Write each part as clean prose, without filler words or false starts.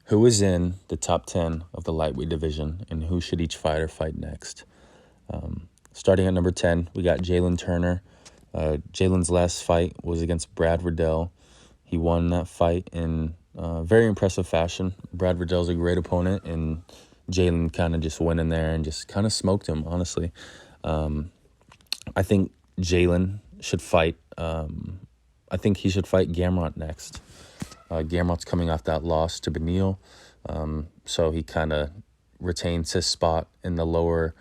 Who is in the top 10 of the lightweight division, and who should each fighter fight next? Starting at number 10, we got Jalen Turner. Jalen's last fight was against Brad Riddell. He won that fight in very impressive fashion. Brad Riddell's a great opponent, and Jalen kind of just went in there and just kind of smoked him, honestly. I think Jalen should fight. I think he should fight Gamrot next. Gamrot's coming off that loss to Beneil, so he kind of retains his spot in the lower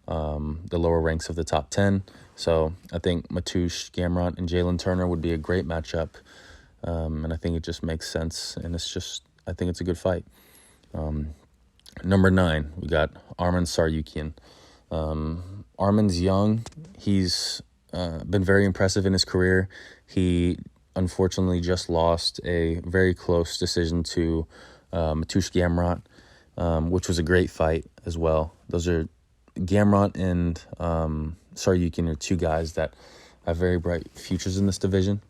ranks of the top 10. So I think Mateusz Gamrot and Jalen Turner would be a great matchup, and I think it just makes sense, and I think it's a good fight. Number 9, we got Arman Tsarukyan. Arman's young. He's been very impressive in his career. He unfortunately just lost a very close decision to Mateusz Gamrot, which was a great fight as well. Gamrot and Tsarukyan are two guys that have very bright futures in this division,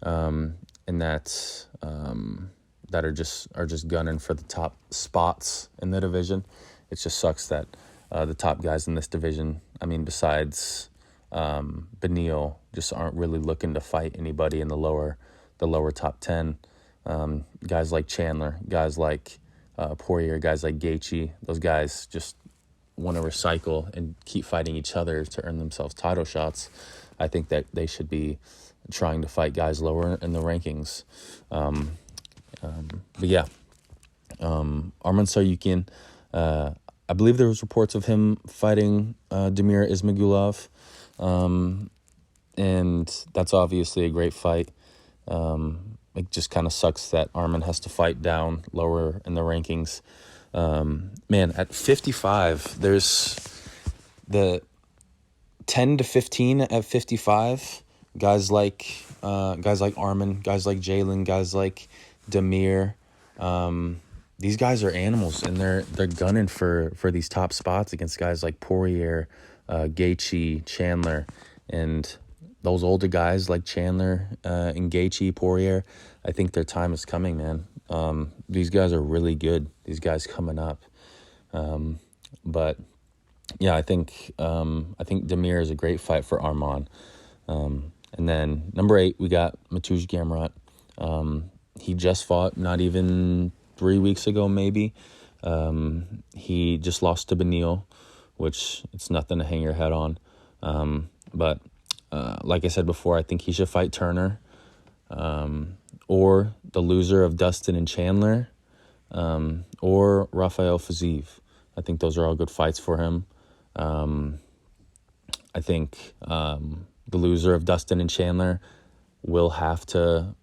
and that are just gunning for the top spots in the division. It just sucks that the top guys in this division, besides Beneil, just aren't really looking to fight anybody in the lower top 10. Guys like Chandler, guys like Poirier, guys like Gaethje, those guys just want to recycle and keep fighting each other to earn themselves title shots. I think that they should be trying to fight guys lower in the rankings. But yeah, Arman Tsarukyan, I believe there was reports of him fighting Damir Ismagulov, and that's obviously a great fight. It just kind of sucks that Arman has to fight down lower in the rankings. At 55, there's the 10 to 15 at 55. Guys like Arman, guys like Jalen, guys like Damir. These guys are animals, and they're gunning for these top spots against guys like Poirier, Gaethje, Chandler, and those older guys like Chandler and Gaethje, Poirier. I think their time is coming, man. These guys are really good. These guys coming up, but yeah, I think Damir is a great fight for Arman. And then number 8, we got Mateusz Gamrot. He just fought not even 3 weeks ago, maybe. He just lost to Beneil, which it's nothing to hang your head on. But like I said before, I think he should fight Turner, or the loser of Dustin and Chandler, or Rafael Fiziev. I think those are all good fights for him. I think the loser of Dustin and Chandler will have to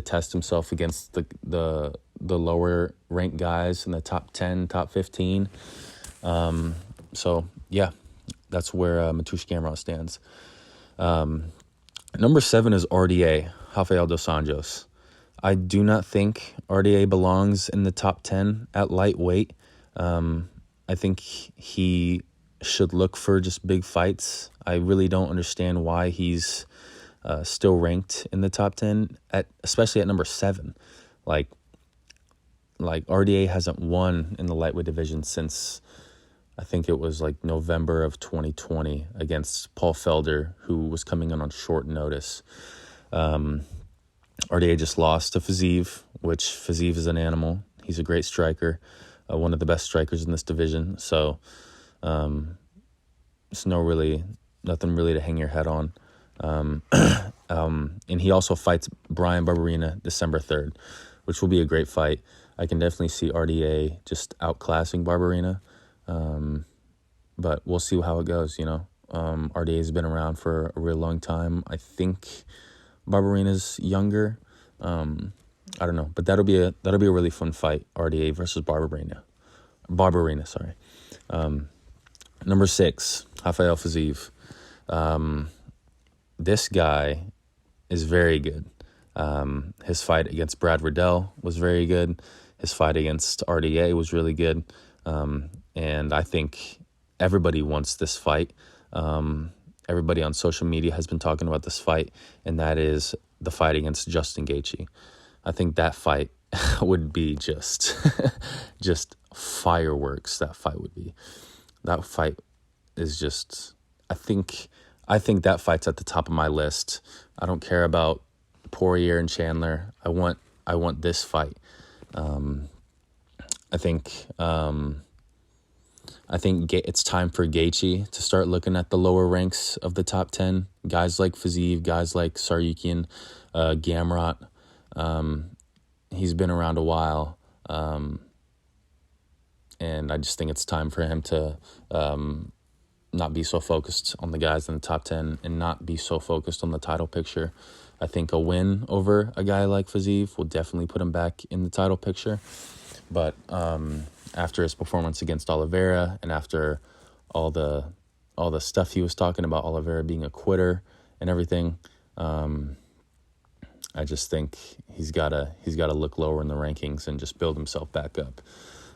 test himself against the lower ranked guys in the top 10, top 15. So yeah, that's where Mateusz Gamrot stands. Number 7 is RDA, Rafael dos Anjos. I do not think RDA belongs in the top 10 at lightweight. I think he should look for just big fights. I really don't understand why he's still ranked in the top 10, especially at number 7. Like RDA hasn't won in the lightweight division since I think it was like November of 2020 against Paul Felder, who was coming in on short notice. RDA just lost to Fiziev, which Fiziev is an animal. He's a great striker, one of the best strikers in this division. So it's nothing really to hang your head on. And he also fights Brian Barberena December 3rd, which will be a great fight. I can definitely see RDA just outclassing Barberena. But we'll see how it goes, RDA has been around for a real long time. I think Barberena's younger. I don't know, but that'll be a really fun fight, RDA versus Barberena, sorry. Number 6, Rafael Fiziev. This guy is very good. His fight against Brad Riddell was very good. His fight against RDA was really good. And I think everybody wants this fight. Everybody on social media has been talking about this fight, and that is the fight against Justin Gaethje. I think that fight, would be just just fireworks. That fight would be. That fight is just, I think that fight's at the top of my list. I don't care about Poirier and Chandler. I want this fight. I think it's time for Gaethje to start looking at the lower ranks of the top 10. Guys like Fiziev, guys like Saryukian, Gamrot. He's been around a while. And I just think it's time for him to not be so focused on the guys in the top 10 and not be so focused on the title picture. I think a win over a guy like Fiziev will definitely put him back in the title picture. But after his performance against Oliveira and after all the stuff he was talking about Oliveira being a quitter and everything, I just think he's gotta look lower in the rankings and just build himself back up.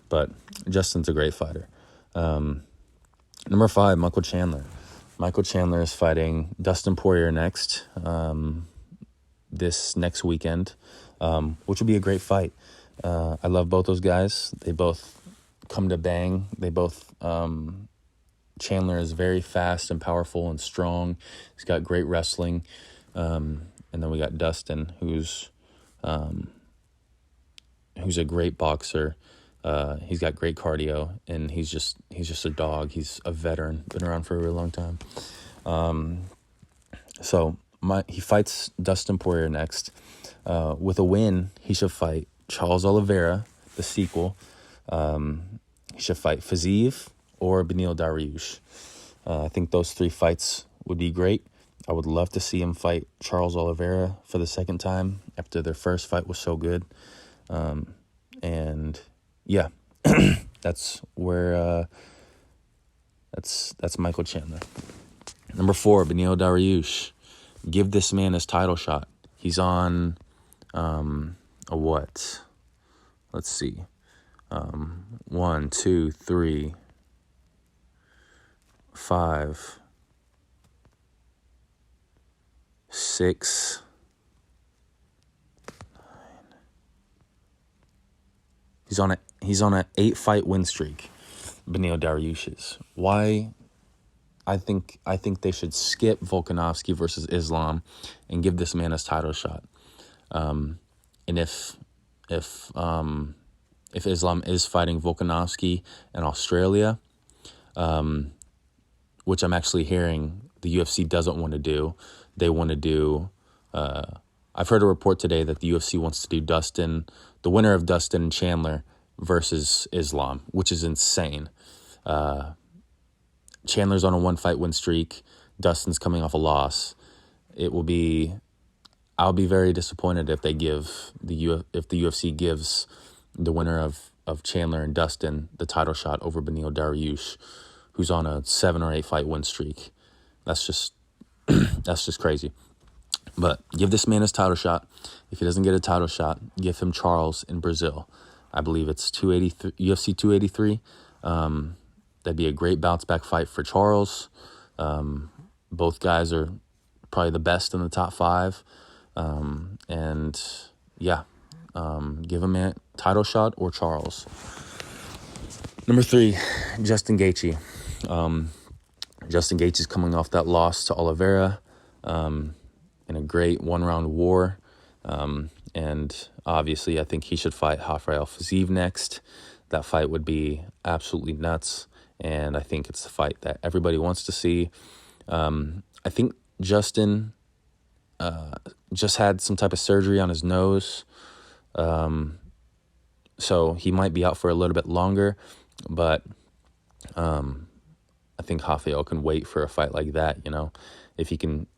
But Justin's a great fighter. Number 5, Michael Chandler. Michael Chandler is fighting Dustin Poirier next, this next weekend, which will be a great fight. I love both those guys. They both come to bang. They both, Chandler is very fast and powerful and strong. He's got great wrestling. And then we got Dustin, who's a great boxer. He's got great cardio, and he's just a dog. He's a veteran, been around for a really long time. He fights Dustin Poirier next. With a win, he should fight Charles Oliveira, the sequel. He should fight Fiziev or Beneil Dariush. I think those 3 fights would be great. I would love to see him fight Charles Oliveira for the second time after their first fight was so good. And yeah, that's where that's Michael Chandler. Number 4, Beneil Dariush. Give this man his title shot. He's on a what? Let's see. 1, 2, 3, 5, 6, 9. He's on a 8-fight win streak. Beneil Dariush is. Why? I think they should skip Volkanovski versus Islam and give this man his title shot. And if Islam is fighting Volkanovski in Australia, which I'm actually hearing the UFC doesn't want to do, they want to do. I've heard a report today that the UFC wants to do the winner of Dustin and Chandler versus Islam, which is insane. Chandler's on a 1-fight win streak. Dustin's coming off a loss. I'll be very disappointed if if the UFC gives the winner of Chandler and Dustin the title shot over Beneil Dariush, who's on a 7 or 8 fight win streak. That's just crazy. But give this man his title shot. If he doesn't get a title shot, give him Charles in Brazil. I believe it's UFC 283. That'd be a great bounce back fight for Charles. Both guys are probably the best in the top 5. And yeah, give him a title shot or Charles. Number 3, Justin Gaethje. Justin Gaethje is coming off that loss to Oliveira in a great 1-round war. And obviously, I think he should fight Rafael Fiziev next. That fight would be absolutely nuts. And I think it's the fight that everybody wants to see. I think Justin just had some type of surgery on his nose. So he might be out for a little bit longer. But I think Rafael can wait for a fight like that, you know. If he can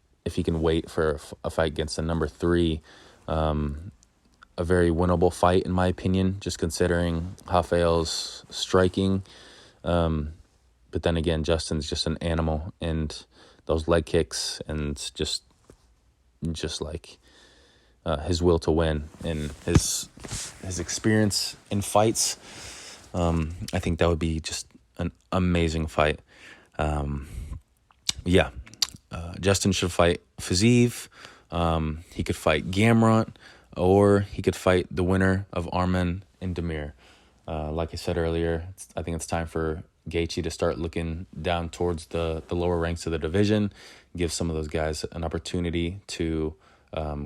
wait for a fight against the number 3, a very winnable fight, in my opinion, just considering Rafael's striking. But then again, Justin's just an animal, and those leg kicks and just like his will to win and his experience in fights, I think that would be just an amazing fight. Justin should fight Fiziev. He could fight Gamrot. or he could fight the winner of Arman and Demir. Like I said earlier, I think it's time for Gaethje to start looking down towards the lower ranks of the division, give some of those guys an opportunity to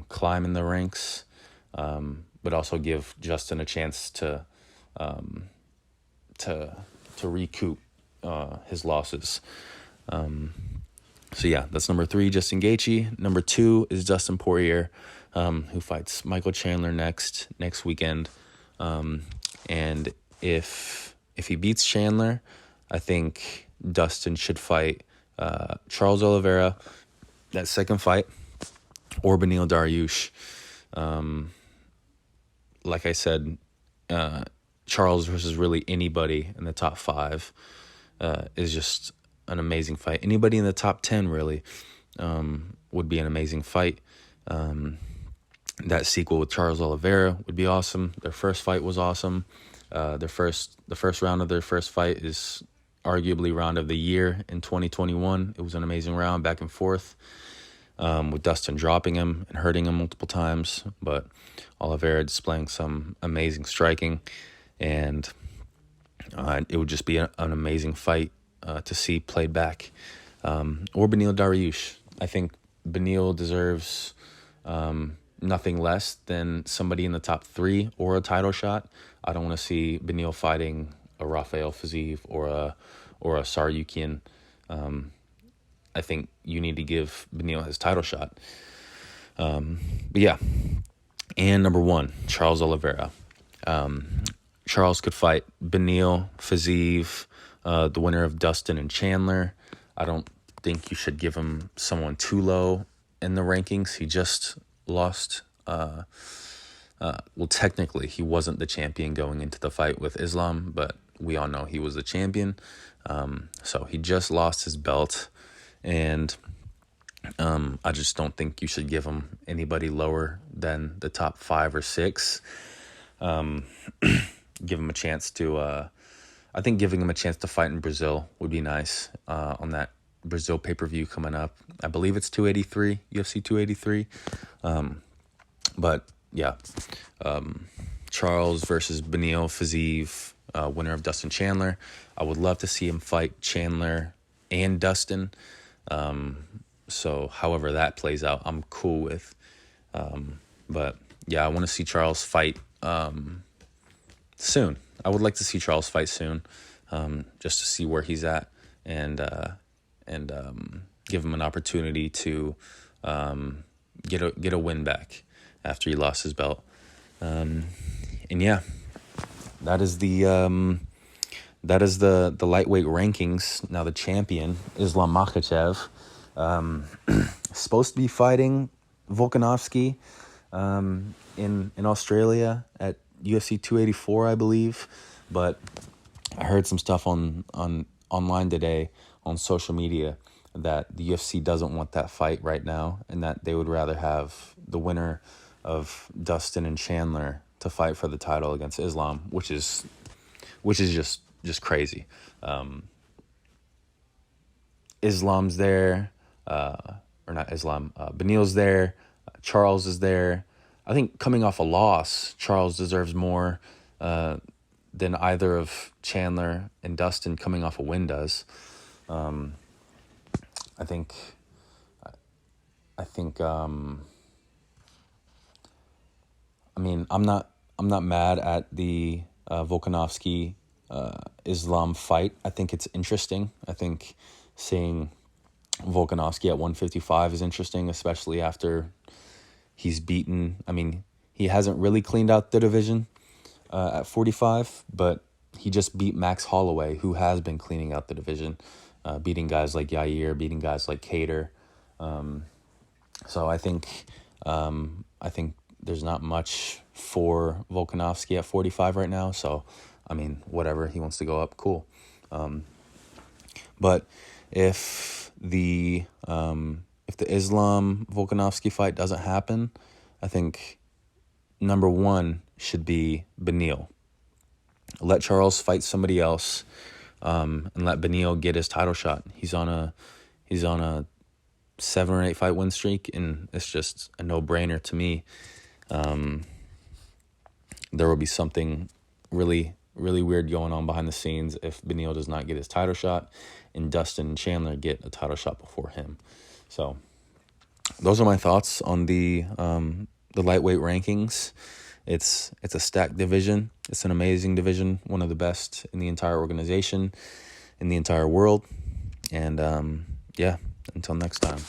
climb in the ranks, but also give Justin a chance to recoup his losses. So yeah, that's number 3, Justin Gaethje. Number 2 is Dustin Poirier, who fights Michael Chandler next weekend. And if he beats Chandler, I think Dustin should fight Charles Oliveira, that second fight, or Beneil Dariush. Like I said, Charles versus really anybody in the top 5 is just an amazing fight. Anybody in the top 10 really would be an amazing fight. That sequel with Charles Oliveira would be awesome. Their first fight was awesome. The first round of their first fight is arguably round of the year in 2021. It was an amazing round, back and forth, with Dustin dropping him and hurting him multiple times, but Oliveira displaying some amazing striking, and it would just be an amazing fight to see played back. Or Beneil Dariush. I think Beneil deserves nothing less than somebody in the top 3 or a title shot. I don't want to see Beneil fighting a Rafael Fiziev or a Saryukian. I think you need to give Beneil his title shot. But yeah. And number 1, Charles Oliveira. Charles could fight Beneil, Fiziev, the winner of Dustin and Chandler. I don't think you should give him someone too low in the rankings. He just lost. Well, technically, he wasn't the champion going into the fight with Islam, but we all know he was the champion. So he just lost his belt, and I just don't think you should give him anybody lower than the top 5 or 6. Give him a chance to, I think giving him a chance to fight in Brazil would be nice on that Brazil pay-per-view coming up. I believe it's 283, UFC 283. But yeah, Charles versus Beneil Fiziev, winner of Dustin Chandler. I would love to see him fight Chandler and Dustin. So however that plays out, I'm cool with. But yeah, I want to see Charles fight soon. I would like to see Charles fight soon, just to see where he's at and give him an opportunity to get a win back after he lost his belt. And yeah, that is the lightweight rankings. Now the champion, Islam Makhachev, supposed to be fighting Volkanovski in Australia at UFC 284, I believe, but I heard some stuff online today on social media that the UFC doesn't want that fight right now, and that they would rather have the winner of Dustin and Chandler to fight for the title against Islam, which is just crazy. Islam's there, or not Islam. Beneil's there. Charles is there. I think coming off a loss, Charles deserves more than either of Chandler and Dustin coming off a win does. I think. I mean, I'm not mad at the Volkanovski Islam fight. I think it's interesting. I think seeing Volkanovski at 155 is interesting, especially after he's beaten. I mean, he hasn't really cleaned out the division at 45, but he just beat Max Holloway, who has been cleaning out the division, beating guys like Yair, beating guys like Cater. So I think there's not much for Volkanovski at 45 right now. So, I mean, whatever, he wants to go up, cool. But if the Islam Volkanovski fight doesn't happen, I think number 1 should be Beneil. Let Charles fight somebody else, and let Beneil get his title shot. He's on a 7 or 8 fight win streak, and it's just a no-brainer to me. There will be something really, really weird going on behind the scenes if Beneil does not get his title shot and Dustin and Chandler get a title shot before him. So those are my thoughts on the lightweight rankings. It's a stacked division. It's an amazing division, one of the best in the entire organization, in the entire world. And yeah, until next time.